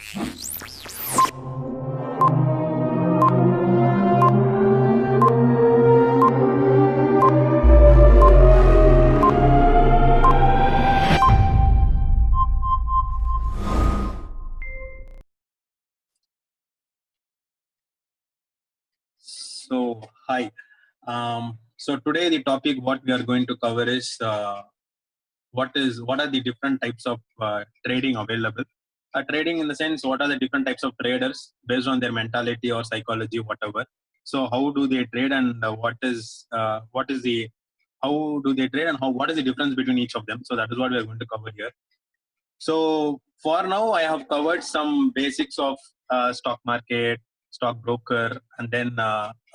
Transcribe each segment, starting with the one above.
So, hi. So today the topic what we are going to cover is what are the different types of trading available. Trading in the sense, what are the different types of traders based on their mentality or psychology, whatever. So how do they trade, and what is the how do they trade, and what is the difference between each of them? So that is what we are going to cover here. So for now, I have covered some basics of stock market, stock broker, and then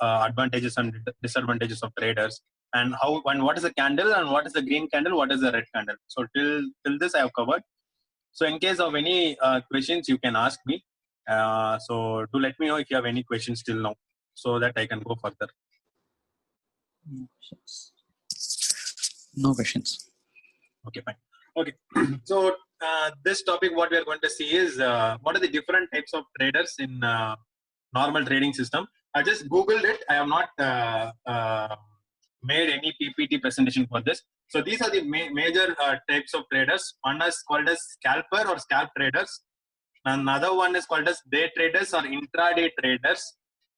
advantages and disadvantages of traders, and what is a candle and what is the green candle, what is the red candle. So till this I have covered. So in case of any questions, you can ask me. So do let me know if you have any questions till now, so that I can go further. No questions. No questions. Okay, fine. Okay, so this topic, what we are going to see is what are the different types of traders in normal trading system. I just googled it. I have not made any PPT presentation for this. So these are the major types of traders. One is called as scalper or scalp traders. Another one is called as day traders or intraday traders.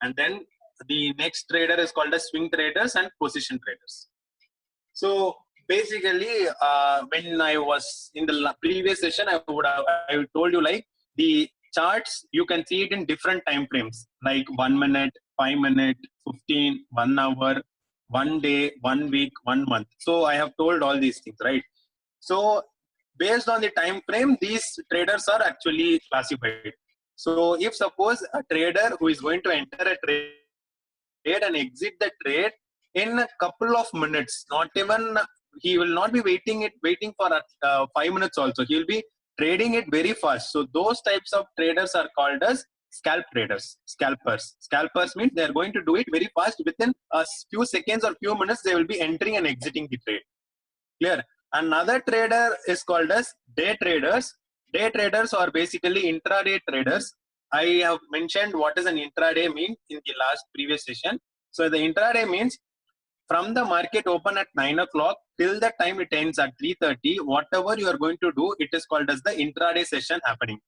And then the next trader is called as swing traders and position traders. So basically, when I was in the previous session, I told you like the charts, you can see it in different time frames, like 1 minute, 5 minute, 15, 1 hour, 1 day, 1 week, 1 month. So I have told all these things, right? So based on the time frame, these traders are actually classified. So if suppose a trader who is going to enter a trade and exit the trade in a couple of minutes, not even, he will not be waiting for 5 minutes also, he will be trading it very fast. So those types of traders are called as scalpers means they are going to do it very fast. Within a few seconds or few minutes, they will be entering and exiting the trade. Clear? Another trader is called as day traders. Day traders are basically intraday traders. I have mentioned what is an intraday mean in the last previous session. So the intraday means from the market open at 9 o'clock till the time it ends at 3:30, whatever you are going to do, it is called as the intraday session happening.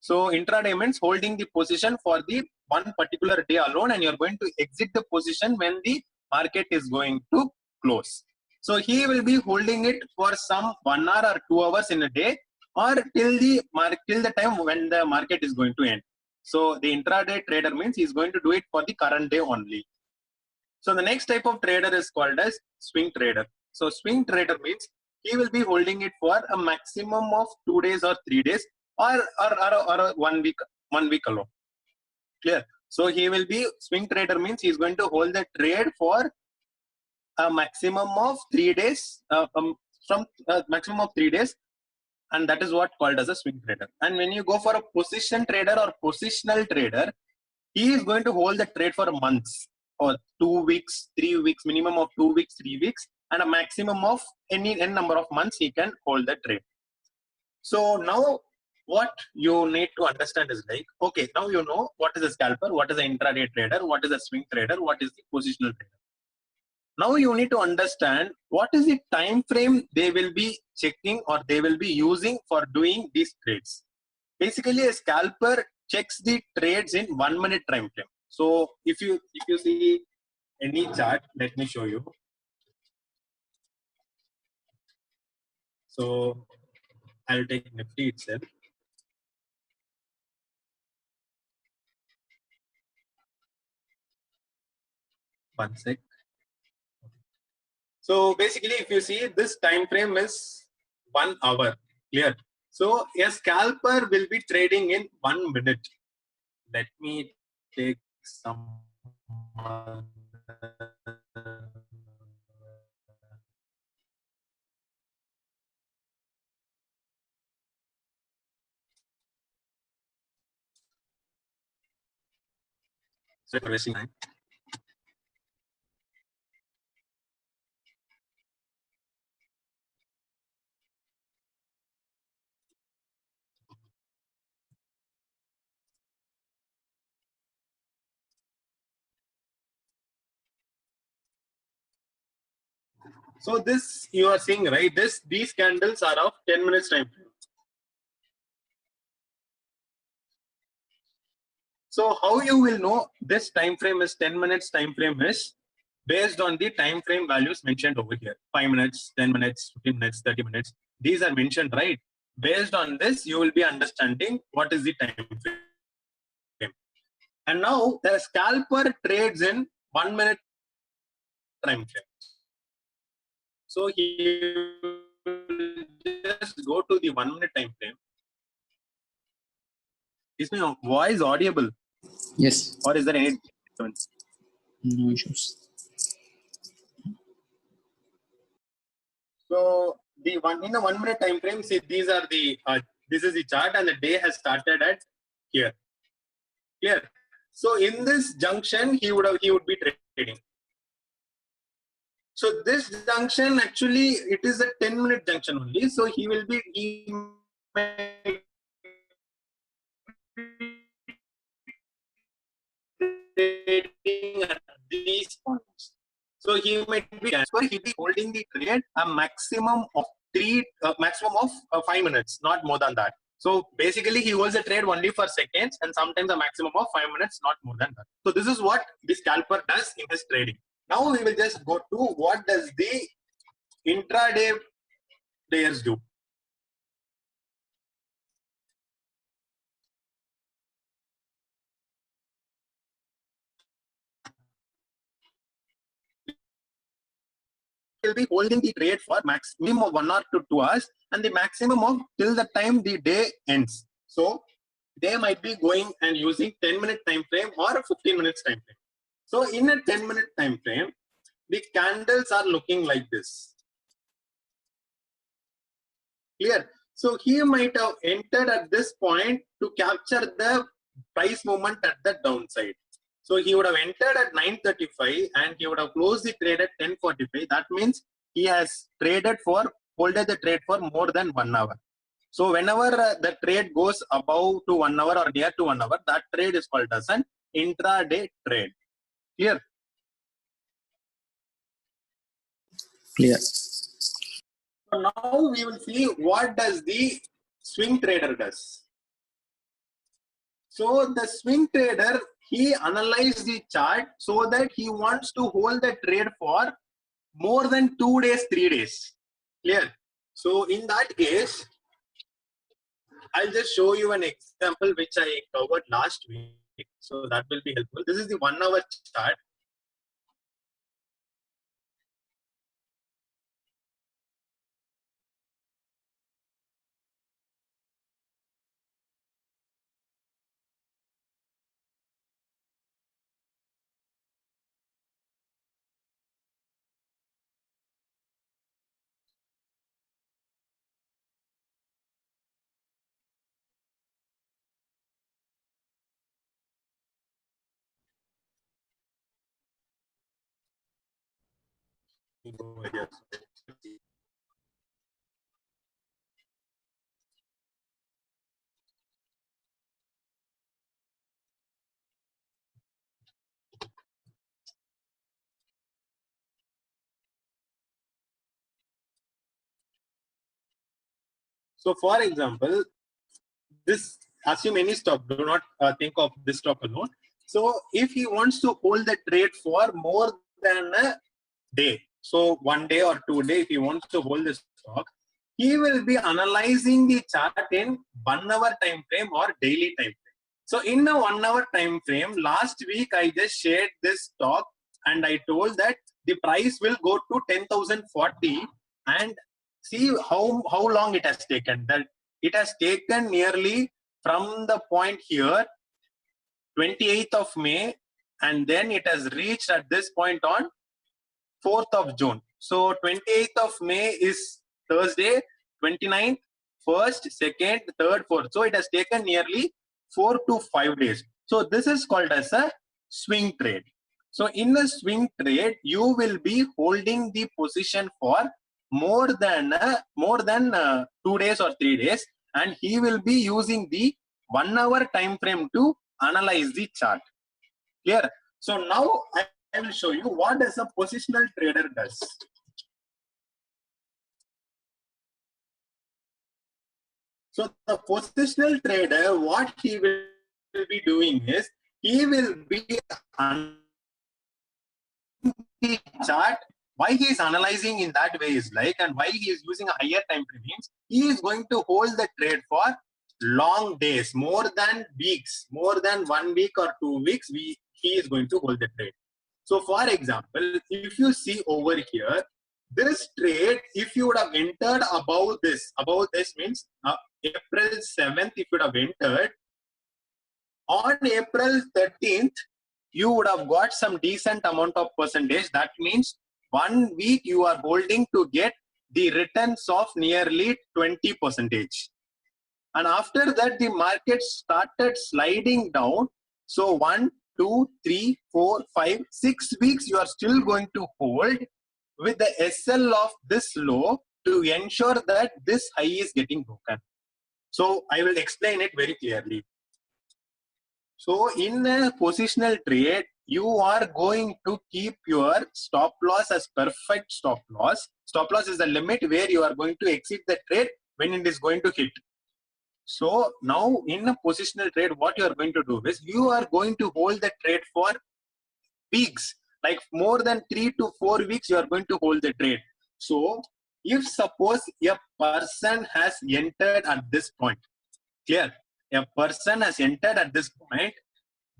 So intraday means holding the position for the one particular day alone, and you are going to exit the position when the market is going to close. So he will be holding it for some 1 hour or 2 hours in a day, or till the time when the market is going to end. So the intraday trader means he is going to do it for the current day only. So the next type of trader is called as swing trader. So swing trader means he will be holding it for a maximum of 2 days or 3 days, or 1 week alone. Clear? So he will be, swing trader means he is going to hold the trade for a maximum of 3 days, from maximum of 3 days, and that is what called as a swing trader. And when you go for a position trader or positional trader, he is going to hold the trade for months or 2 weeks, 3 weeks, minimum of 2 weeks, 3 weeks, and a maximum of any number of months he can hold the trade. So now what you need to understand is like, okay, now you know what is a scalper, what is an intraday trader, what is a swing trader, what is the positional trader. Now you need to understand what is the time frame they will be checking or they will be using for doing these trades. Basically, a scalper checks the trades in 1 minute time frame. So if you see any chart, let me show you. So I'll take Nifty itself. One sec. So basically, if you see, this time frame is 1 hour. Clear? So a scalper will be trading in 1 minute. Let me take some. So wasting time. So this you are seeing, right? These candles are of 10 minutes time frame. So how you will know this time frame is 10 minutes time frame is based on the time frame values mentioned over here. 5 minutes, 10 minutes, 15 minutes, 30 minutes. These are mentioned, right? Based on this, you will be understanding what is the time frame. And now the scalper trades in 1 minute time frame. So he will just go to the 1 minute time frame. Is my voice audible? Yes. Or is there any difference? No issues. So the one in the 1 minute time frame, see these are the this is the chart and the day has started at here. Clear? So in this junction, he would be trading. So this junction actually it is a 10-minute junction only. So he may trading at these points. So he might be holding the trade a maximum of 5 minutes, not more than that. So basically he holds a trade only for seconds and sometimes a maximum of 5 minutes, not more than that. So this is what the scalper does in his trading. Now we will just go to what does the intraday players do. Will be holding the trade for maximum of 1 or 2 hours and the maximum of till the time the day ends. So they might be going and using 10-minute time frame or 15 minutes time frame. So in a 10-minute time frame, the candles are looking like this. Clear? So he might have entered at this point to capture the price movement at the downside. So he would have entered at 9:35 and he would have closed the trade at 10:45. That means he has holded the trade for more than 1 hour. So whenever the trade goes above to 1 hour or near to 1 hour, that trade is called as an intraday trade. Clear? Clear. So now we will see what does the swing trader does. So the swing trader, he analyzes the chart so that he wants to hold the trade for more than 2 days, 3 days. Clear? So in that case, I'll just show you an example which I covered last week. So that will be helpful. This is the 1 hour chart. So for example, this assume any stock, do not think of this stock alone. So if he wants to hold the trade for more than a day, so 1 day or 2 days, if he wants to hold the stock, he will be analyzing the chart in 1 hour time frame or daily time frame. So in a 1 hour time frame, last week I just shared this stock and I told that the price will go to 10,040 and see how long it has taken. That it has taken nearly from the point here 28th of May and then it has reached at this point on 4th of June. So 28th of May is Thursday, 29th, 1st, 2nd, 3rd, 4th. So it has taken nearly 4 to 5 days. So this is called as a swing trade. So in a swing trade, you will be holding the position for more than 2 days or 3 days, and he will be using the 1 hour time frame to analyze the chart. Clear? So now I will show you what does a positional trader does. So the positional trader, what he will be doing is, he will be the chart. Why he is analyzing in that way is like, and why he is using a higher time frame means, he is going to hold the trade for long days, more than weeks, more than 1 week or 2 weeks. He is going to hold the trade. So for example, if you see over here, this trade, if you would have entered above this means April 7th, if you would have entered, on April 13th, you would have got some decent amount of percentage. That means 1 week you are holding to get the returns of nearly 20%. And after that, the market started sliding down. So 1, 2, 3, 4, 5, 6 weeks, you are still going to hold with the SL of this low to ensure that this high is getting broken. So I will explain it very clearly. So in a positional trade, you are going to keep your stop loss as perfect stop loss. Stop loss is the limit where you are going to exit the trade when it is going to hit. So now in a positional trade, what you are going to do is, you are going to hold the trade for weeks, like more than 3 to 4 weeks, you are going to hold the trade. So if suppose a person has entered at this point, clear, a person has entered at this point,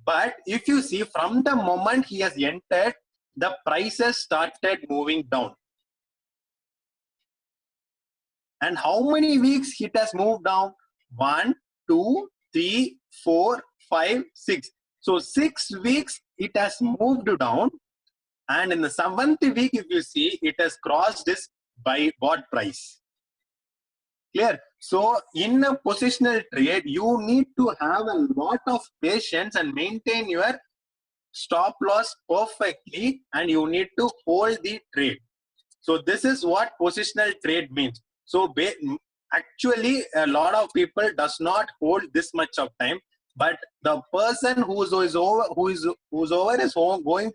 but if you see from the moment he has entered, the prices started moving down. And how many weeks it has moved down? 1, 2, 3, 4, 5, 6. So 6 weeks it has moved down, and in the 7th week, if you see, it has crossed this bought price. Clear? So in a positional trade, you need to have a lot of patience and maintain your stop loss perfectly, and you need to hold the trade. So this is what positional trade means. So actually, a lot of people does not hold this much of time, but the person who is going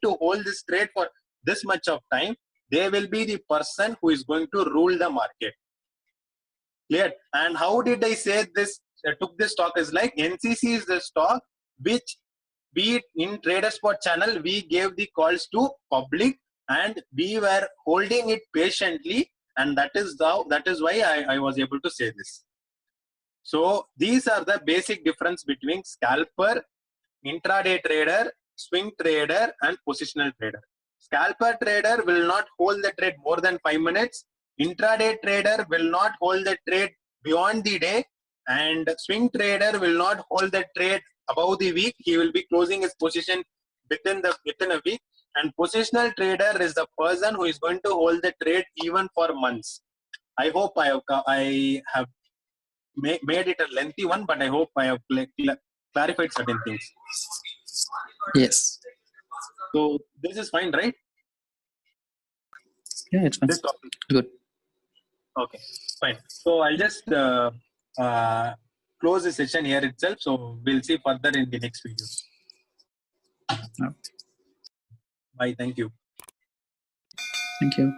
to hold this trade for this much of time, they will be the person who is going to rule the market. Clear? And how did I say this? Took this stock is like, NCC is the stock which, be it in TraderSpot channel, we gave the calls to public and we were holding it patiently, and that is why I was able to say this. So these are the basic difference between scalper, intraday trader, swing trader, and positional trader. Scalper trader will not hold the trade more than 5 minutes. Intraday trader will not hold the trade beyond the day, and swing trader will not hold the trade above the week. He will be closing his position within a week. And positional trader is the person who is going to hold the trade even for months. I hope I have made it a lengthy one, but I hope I have clarified certain things. Yes. So this is fine, right? Yeah, it's fine. This topic. Good. Okay, fine. So I'll just close the session here itself. So we'll see further in the next video. Okay. Bye. Thank you. Thank you.